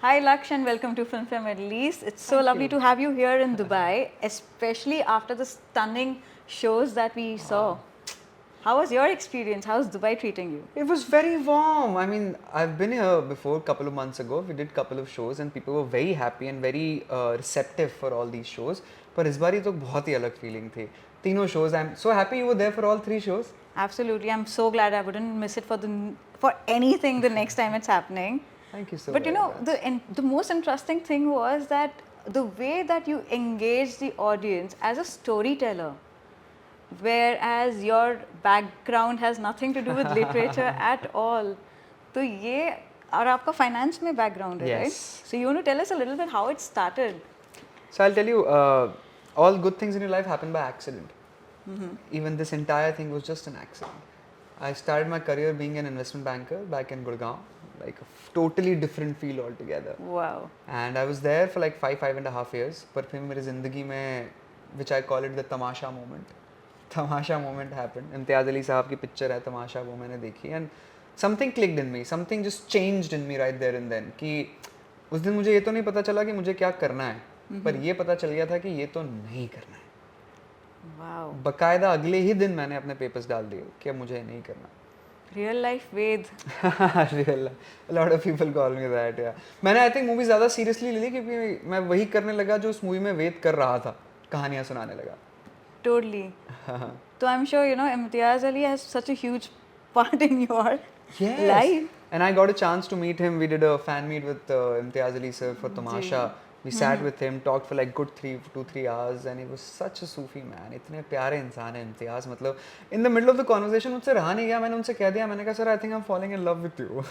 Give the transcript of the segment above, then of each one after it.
Hi Laksh and welcome to Film Fare Middle East. It's so Thank lovely you. to have you here in Dubai, especially after the stunning shows that we saw. How was your experience? How's Dubai treating you? It was very warm. I mean, I've been here before a couple of months ago. We did a couple of shows and people were very happy and very receptive for all these shows. पर इस बार ये तो बहुत ही अलग feeling थी. तीनों shows. I'm so happy you were there for all three shows. Absolutely, I'm so glad I wouldn't miss it for anything the next time it's happening. Thank you so But you very know, much. the most interesting thing was that the way that you engage the audience as a storyteller, whereas your background has nothing to do with literature at all. तो ये और आपका finance में background है, right? Yes. So you want to tell us a little bit how it started? So I'll tell you, all good things in your life happen by accident. Even this entire thing was just an accident. I started my career being an investment banker back in Gurgaon, like a totally different field altogether. Wow. And I was there for like 5.5 years. पर फिर मेरी ज़िंदगी में, which I call it the Tamasha moment. Tamasha moment happened. इम्तियाज़ अली साहब की picture है तमाशा, वो मैंने देखी and something clicked in me, something just changed in me right there and then. कि उस दिन मुझे ये तो नहीं पता चला कि मुझे क्या करना है, पर ये पता चल गया था कि ये तो नहीं करना है. Wow. बकायदा अगले ही दिन मैंने अपने पेपर्स डाल दिए कि अब मुझे नहीं करना. Real life Ved. Real, a lot of people call me that, yeah. मैंने आई थिंक मूवी ज़्यादा सीरियसली ले ली क्योंकि मैं वही करने लगा जो उस मूवी में वेद कर रहा था, कहानियाँ सुनाने लगा. Totally. So I'm sure you know Imtiaz Ali has such a huge part in your life. And I got a chance to meet him. We did a fan meet with Imtiaz Ali sir for Tamasha. We sat with him, talked for like good 2-3 hours, and he was such a Sufi man. इतने प्यारे इंसान है इम्तियाज, मतलब in the middle of the conversation मुझसे रहा नहीं गया, मैंने उनसे कह दिया, मैंने कहा sir I think I'm falling in love with you.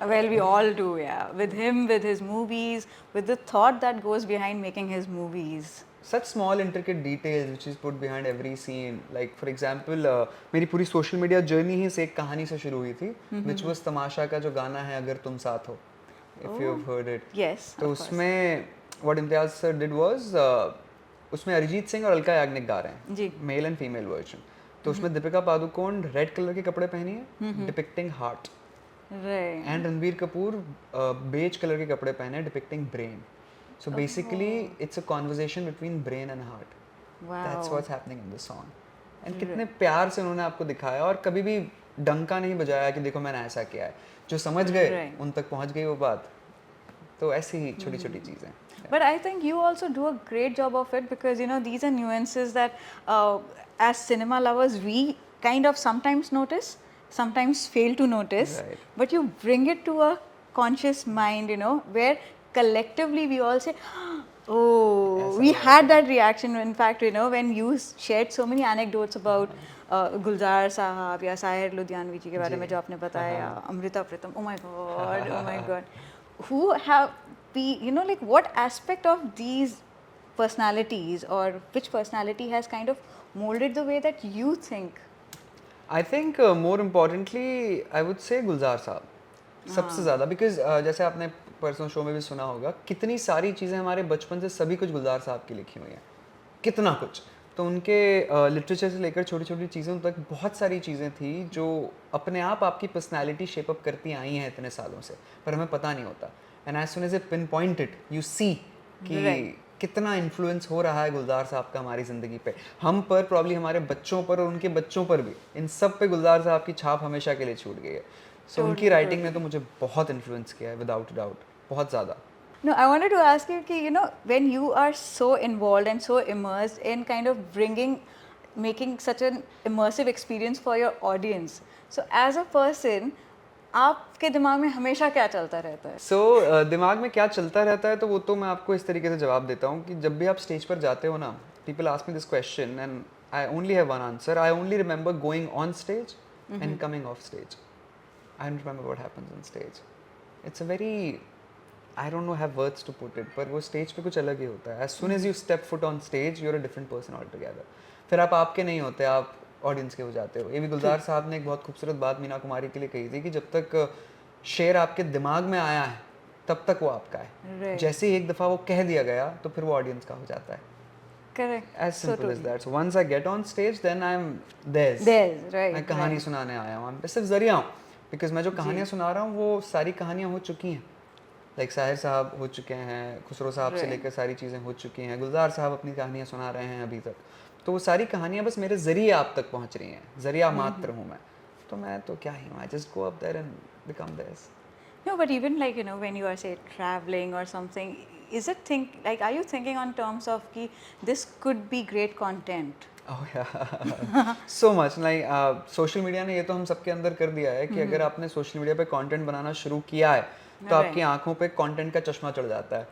Well, we all do, yeah. With him, with his movies, with the thought that goes behind making his movies. Such small intricate details which is put behind every scene. Like for example, मेरी पूरी social media journey ही से एक कहानी से शुरू हुई थी, which was तमाशा का जो गाना है अगर तुम साथ हो. If you've heard it. Yes. तो उसमें what Imtiaz sir did was उसमें अरिजीत सिंह और अलका याग्निक गा रहे हैं. जी. Male and female version. तो उसमें दीपिका पादुकोण रेड कलर के कपड़े पहनी है depicting heart. Right. And Ranbir Kapoor beige colour के कपड़े पहने हैं depicting brain. So basically, it's a conversation between brain and heart. Wow. That's what's happening in the song. And कितने प्यार से उन्होंने आपको दिखाया और कभी भी डंका नहीं बजाया कि देखो मैंने ऐसा किया है. जो समझ गए उन तक पहुंच गई वो बात. तो ऐसी ही छोटी-छोटी चीजें. But I think you also do a great job of it because you know these are nuances that as cinema lovers we kind of sometimes notice, sometimes fail to notice. Right. But you bring it to a conscious mind, you know, where collectively we all say, oh, Yes, we had that reaction. In fact, you know, when you shared so many anecdotes about गुलजार साहब या साहिर लुधियानवी जी के बारे में जो आपने बताया, Amrita Pritam, oh my god, who have you know, like what aspect of these personalities or which personality has kind of molded the way that you think? I think more importantly, I would say गुलजार साहब सबसे ज़्यादा because जैसे आपने परसों show में भी सुना होगा कितनी सारी चीज़ें हमारे बचपन से सभी कुछ गुलजार साहब की लिखी हुई हैं, कितना कुछ. तो उनके लिटरेचर से लेकर छोटी छोटी चीज़ों तक बहुत सारी चीज़ें थी जो अपने आप आपकी पर्सनैलिटी शेप अप करती आई हैं इतने सालों से, पर हमें पता नहीं होता. And as soon as a pinpoint it you see कि कितना इन्फ्लुएंस हो रहा है गुलजार साहब का हमारी ज़िंदगी पे, हम पर, प्रॉब्ली हमारे बच्चों पर और उनके बच्चों पर भी. इन सब पे गुलजार साहब की छाप हमेशा के लिए छूट गई है. सो उनकी राइटिंग ने तो मुझे बहुत इन्फ्लुएंस किया है विदाउट डाउट, बहुत ज़्यादा. No, I wanted to ask you, कि, you know, when you are so involved and so immersed in kind of making such an immersive experience for your audience. So as a person, आपके दिमाग में हमेशा क्या चलता रहता है? So दिमाग में क्या चलता रहता है तो वो तो मैं आपको इस तरीके से जवाब देता हूँ कि जब भी आप स्टेज पर जाते हो ना, people ask me this question and I only have one answer. I only remember going on stage and coming off stage. I don't remember what happens on stage. It's a very, I don't know have words to put it, पर वो stage पे कुछ अलग ही होता है. As soon as you step foot on stage, you're a different person altogether. फिर आप आपके नहीं होते, आप ऑडियंस के हो जाते हो. ये भी गुलजार साहब ने एक बहुत खूबसूरत बात मीना कुमारी के लिए कही थी कि जब तक शेर आपके दिमाग में आया है तब तक वो आपका है. जैसे ही एक दफ़ा वो कह दिया गया तो फिर वो ऑडियंस का हो जाता है. Correct. As simple as that. So once I get on stage, then I'm theirs. Right. मैं कहानी सुनाने आया हूँ. मैं सिर्फ जरिया हूँ. Because मैं जो कहानियाँ सुना रहा हूँ वो सारी कहानियाँ हो चुकी हैं. लाइक साहिर साहब हो चुके हैं, खुसरो साहब से Right. लेकर सारी चीज़ें हो चुकी हैं, गुलजार साहब अपनी कहानियाँ सुना रहे हैं अभी तक, तो वो सारी कहानियाँ बस मेरे ज़रिए आप तक पहुँच रही हैं, ज़रिया मात्र हूँ मैं, तो मैं तो क्या ही हूँ, I just go up there and become this. No, but even like, you know, when you are say traveling or something, is it like, are you thinking on terms of ki this could be great content? ओह या so much. Like social media ने ये तो हम सबके अंदर कर दिया है कि अगर आपने सोशल मीडिया पे कंटेंट बनाना शुरू किया है तो Right. आपकी आंखों पे कंटेंट का चश्मा चढ़ जाता है.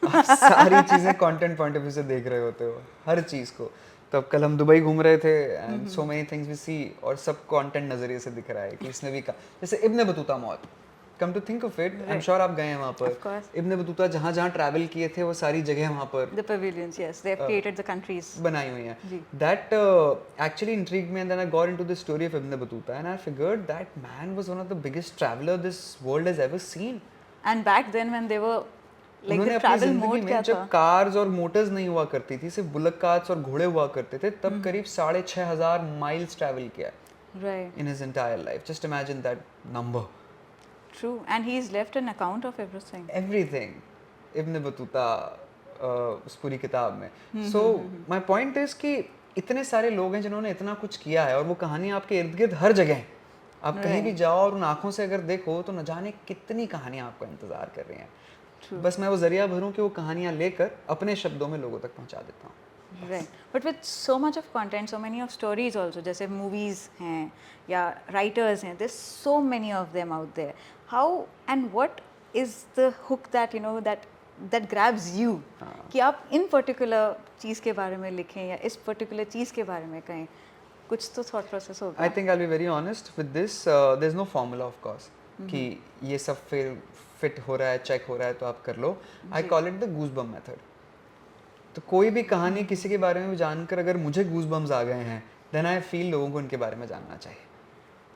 आप सारी चीज़ें कंटेंट पॉइंट ऑफ व्यू से देख रहे होते हो, हर चीज़ को. तो अब कल हम दुबई घूम रहे थे and so many things we see, और सब कंटेंट नज़रिए से दिख रहा है कि इसने भी कहा, जैसे इब्न बतूता मौत, come to think of it, I am sure आप गए हैं वहाँ Of पर. course. इब्न बतूता जहाँ जहाँ ट्रैवल किए थे वो सारी जगह वहाँ पर The pavilions, yes, they have created the countries. बनाई हुई हैं. जी. That actually intrigued me, and then I got into the story of Ibn Battuta, and I figured that man was one of the biggest traveler this world has ever seen. And back then when they were like उन्होंने the अपनी travel जिंदगी mode में क्या जब था? Cars और Motors नहीं हुआ करती थी, सिर्फ बुलक कार्स और घोड़े हुआ करते थे, तब करीब 6,500 माइल्स ट्रैवल किया Right. in his entire life. Just imagine that number. True. And he's left an account of everything. Everything. Ibn Battuta उस पूरी किताब में. So my point is कि इतने सारे लोग हैं जिन्होंने इतना कुछ किया है, और वो कहानी आपके इर्द गिर्द हर जगह है. आप कहीं भी जाओ और उन आंखों से अगर देखो तो न जाने कितनी कहानियां आपको इंतजार कर रही हैं. बस मैं वो जरिया भरूं कि वो कहानियां लेकर अपने शब्दों में लोगों तक पहुंचा देता हूँ. Right. But with so much of content, so many of stories also, जैसे movies हैं या writers हैं, there's so many of them out there. How and what is the hook that, you know, that grabs you? कि आप इन particular चीज़ के बारे में लिखें या इस particular चीज़ के बारे में कहें, कुछ तो thought process होगा. I think I'll be very honest with this. There's no formula of course कि ये सब फिट हो रहा है, चेक हो रहा है तो आप कर लो. I call it the goosebump method. तो कोई भी कहानी किसी के बारे में जानकर अगर मुझे गूज़बम्स आ गए हैं, देन आई फील लोगों को उनके बारे में जानना चाहिए.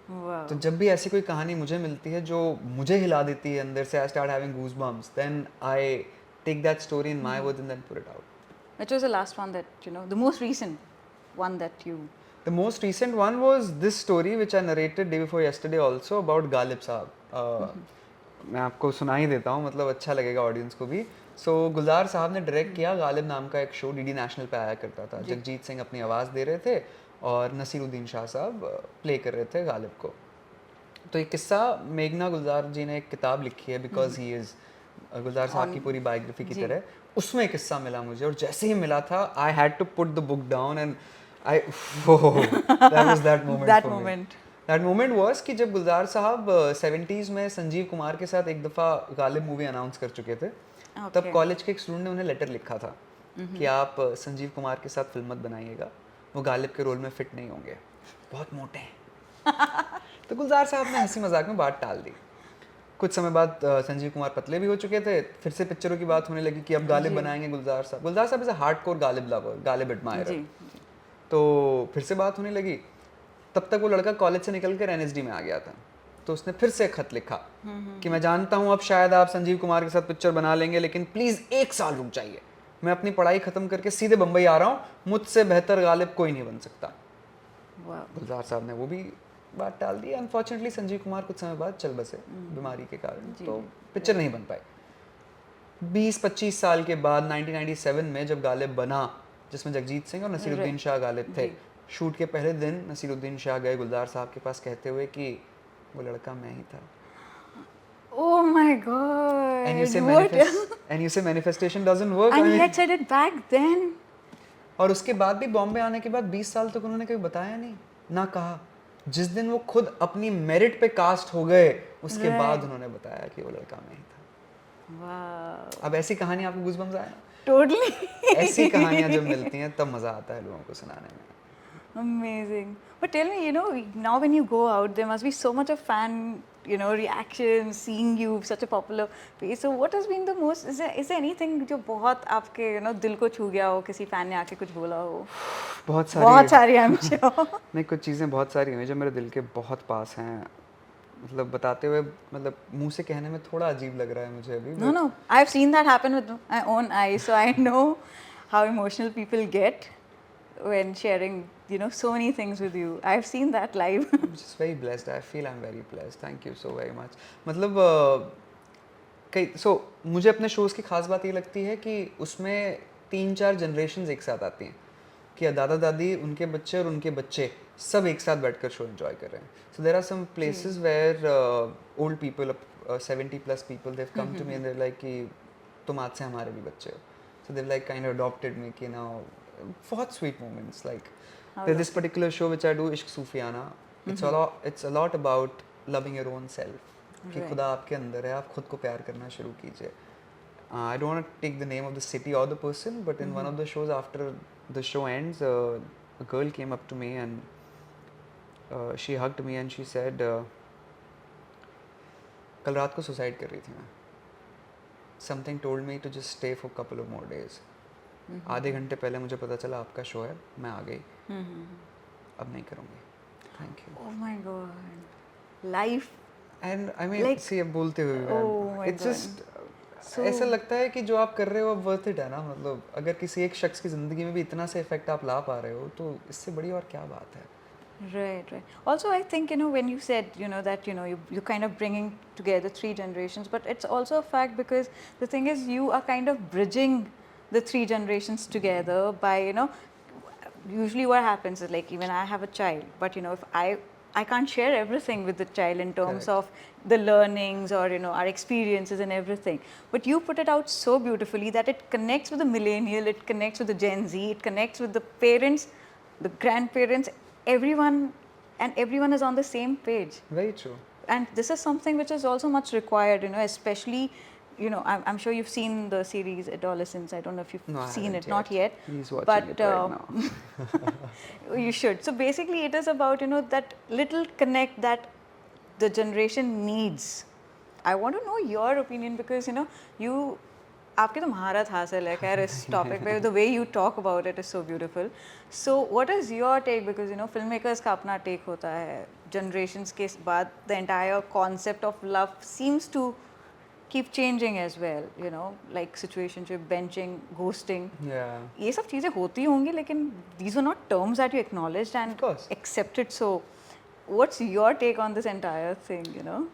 Wow. तो जब भी ऐसी कोई कहानी मुझे मिलती है जो मुझे हिला देती है अंदर से, I start having goosebumps, then I take that story in my words and then put it out. Which was the last one that, you know, the most recent one that you... The most recent one was this story which I narrated day before yesterday also about Ghalib साहब. मैं आपको सुना ही देता हूँ, मतलब अच्छा लगेगा audience को भी. सो गुलजार साहब ने डायरेक्ट किया गालिब नाम का एक शो, डीडी नेशनल पे आया करता था. जगजीत सिंह अपनी आवाज़ दे रहे थे और नसीरुद्दीन शाह साहब प्ले कर रहे थे गालिब को. तो ये किस्सा मेघना गुलजार जी ने एक किताब लिखी है, बिकॉज ही इज़ गुलजार साहब की पूरी बायोग्राफी की तरह. उसमें एक किस्सा मिला मुझे, और जैसे ही मिला था I had to put the book down and I that was that moment. That moment. That moment was कि जब गुलजार साहब 70s में संजीव कुमार के साथ एक दफ़ा गालिब मूवी अनाउंस कर चुके थे, तब कॉलेज के एक स्टूडेंट ने उन्हें लेटर लिखा था कि आप संजीव कुमार के साथ फिल्म मत बनाइएगा, वो गालिब के रोल में फिट नहीं होंगे, बहुत मोटे हैं. तो गुलजार साहब ने हंसी मजाक में बात टाल दी. कुछ समय बाद संजीव कुमार पतले भी हो चुके थे, फिर से पिक्चरों की बात होने लगी कि अब गालिब बनाएंगे गुलजार साहब. गुलजार साहब is a hardcore Ghalib lover, Ghalib admirer. तो फिर से बात होने लगी. तब तक वो लड़का कॉलेज से निकल कर एनएसडी में आ गया था. तो उसने फिर से खत लिखा कि मैं जानता हूँ अब शायद आप संजीव कुमार के साथ पिक्चर बना लेंगे, लेकिन प्लीज़ 1 साल रुक जाइए, मैं अपनी पढ़ाई ख़त्म करके सीधे बम्बई आ रहा हूँ, मुझसे बेहतर गालिब कोई नहीं बन सकता. गुलजार साहब ने वो भी बात टाल दी. अनफॉर्चुनेटली संजीव कुमार कुछ समय बाद चल बसे बीमारी के कारण, तो पिक्चर नहीं बन पाई. 20-25 साल के बाद 1997 में जब गालिब बना, जिसमें जगजीत सिंह और नसीरुद्दीन शाह गालिब थे, शूट के पहले दिन नसीरुद्दीन शाह गए गुलजार साहब के पास कहते हुए कि वो लड़का मैं ही था. Oh my God. And you say manifestation doesn't work. And he had said it back then. और उसके बाद भी बॉम्बे आने के बाद 20 साल तक उन्होंने कभी बताया नहीं, ना कहा. जिस दिन वो खुद अपनी मेरिट पे कास्ट हो गए, उसके बाद उन्होंने बताया कि वो लड़का मैं ही था. Wow. अब ऐसी कहानी आपको गूज़बम्स आए ना? Totally. ऐसी कहानियां जब मिलती हैं तब मज़ा आता है लोगों को सुनाने में. Amazing. But tell me, you know, now when you go out, there must be so much of fan, you know, reactions, seeing you, such a popular face. So what has been the most, is there anything जो बहुत आपके, you know, दिल को छू गया हो, किसी fan ने आके कुछ बोला हो? बहुत सारी I'm sure. नहीं, कुछ चीज़ें बहुत सारी हुई जो मेरे दिल के बहुत पास हैं. मतलब बताते हुए, मतलब मुंह से कहने में थोड़ा अजीब लग रहा है मुझे अभी. No, I've seen that happen with my own eyes, so I know how emotional people get when sharing, you know, so many things with you. I've seen that live. I'm just very blessed. I feel I'm very blessed. Thank you so very much. मतलब कई मुझे अपने shows की खास बात ये लगती है कि उसमें 3-4 जनरेशन्स एक साथ आती हैं कि दादा दादी, उनके बच्चे और उनके बच्चे सब एक साथ बैठकर शो एंजॉय कर रहे हैं. So there are some places where old people 70 plus people they have come to me and they are like कि तुम आज से हमारे भी बच्चे हो. So they like kind of adopted me कि नाउ बहुत sweet moments like this particular show which I do Ishq Sufiyana. It's a lot about loving your own self कि Right. खुदा आपके अंदर है, आप खुद को प्यार करना शुरू कीजिए. I don't want to take the name of the city or the person, but in one of the shows, after the show ends, a girl came up to me and she hugged me and she said, कल रात को suicide कर रही थी मैं. Something told me to just stay for a couple of more days. आधे घंटे पहले मुझे पता चला आपका शो है, मैं आ गई. अब नहीं करूँगी. Thank you. Oh my god. Life. And I mean, Like- see अब बोलते हुए भी Oh my it's God. just So- ऐसा लगता है कि जो आप कर रहे हो अब वर्थ इट है ना. मतलब अगर किसी एक शख्स की ज़िंदगी में भी इतना से इफेक्ट आप ला पा रहे हो तो इससे बड़ी और क्या बात है. Right, right. Also, I think, when you said, that, you're kind of bringing together 3 generations, but it's also a fact because the thing is, you are kind of bridging the 3 generations together by, usually what happens is like, even I have a child, but, if I can't share everything with the child in terms Correct. of the learnings or, our experiences and everything. But you put it out so beautifully that it connects with the millennial, it connects with the Gen Z, it connects with the parents, the grandparents, everyone, and everyone is on the same page. Very true. And this is something which is also much required, especially, I'm sure you've seen the series Adolescence. I don't know if you've No, I seen haven't it, not yet. He's watching But it right now. you should. So basically, it is about, that little connect that the generation needs. I want to know your opinion because, you आपके तो महारत हासिल है खैर इस topic पे. The way you talk about it is so beautiful. So what is your take because film makers का अपना टेक होता है. जनरेशन्स के बाद the entire concept of love seems to keep changing as well, like situationship, benching, ghosting. Yeah. ये सब चीज़ें होती होंगी लेकिन these were not terms that you acknowledged and Of course. accepted. So what's your take on this entire thing,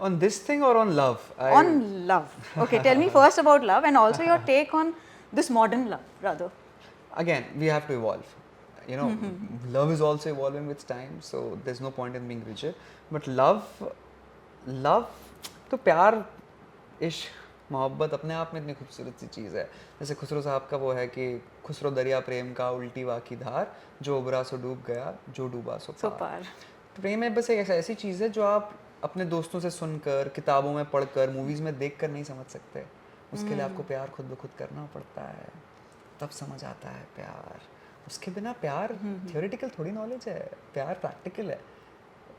On this thing or on love? on love? Okay, tell me first about love and also your take on this modern love rather. Again, we have to evolve. Love is also evolving with time, so there's no point in being rigid. But love तो प्यार इश्क मोहब्बत अपने आप में इतनी खूबसूरत सी चीज़ है. जैसे खुसरो साहब का वो है कि खुसरो दरिया प्रेम का उल्टी वाकी धार, जो उबरा सो डूब गया, जो डूबा सो So पार. far. प्रेम है बस एक ऐसी चीज़ है जो आप अपने दोस्तों से सुनकर, किताबों में पढ़कर, मूवीज़ में देखकर नहीं समझ सकते. उसके लिए आपको प्यार खुद ब खुद करना पड़ता है, तब समझ आता है प्यार. उसके बिना प्यार थियोरेटिकल थोड़ी नॉलेज है, प्यार प्रैक्टिकल है.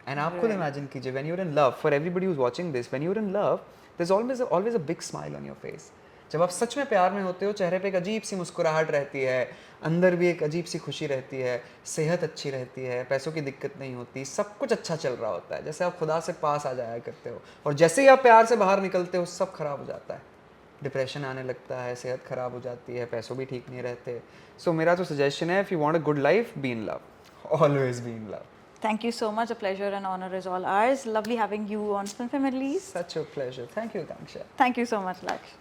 एंड आप खुद इमेजिन कीजिए when you are in love, for everybody who is watching this, when you are in love there is always a big smile on your face. जब आप सच में प्यार में होते हो, चेहरे पे एक अजीब सी मुस्कुराहट रहती है, अंदर भी एक अजीब सी खुशी रहती है, सेहत अच्छी रहती है, पैसों की दिक्कत नहीं होती, सब कुछ अच्छा चल रहा होता है. जैसे आप खुदा से पास आ जाया करते हो और जैसे ही आप प्यार से बाहर निकलते हो सब खराब हो जाता है. डिप्रेशन आने लगता है, सेहत खराब हो जाती है, पैसों भी ठीक नहीं रहते. सो मेरा तो सजेशन है, if you want a good life, be in love, always be in love. Thank you so much. A pleasure and honor is all ours. Lovely having you on Film Middle East. Such a pleasure. Thank you, Kanksha. Thank you so much, Laksh.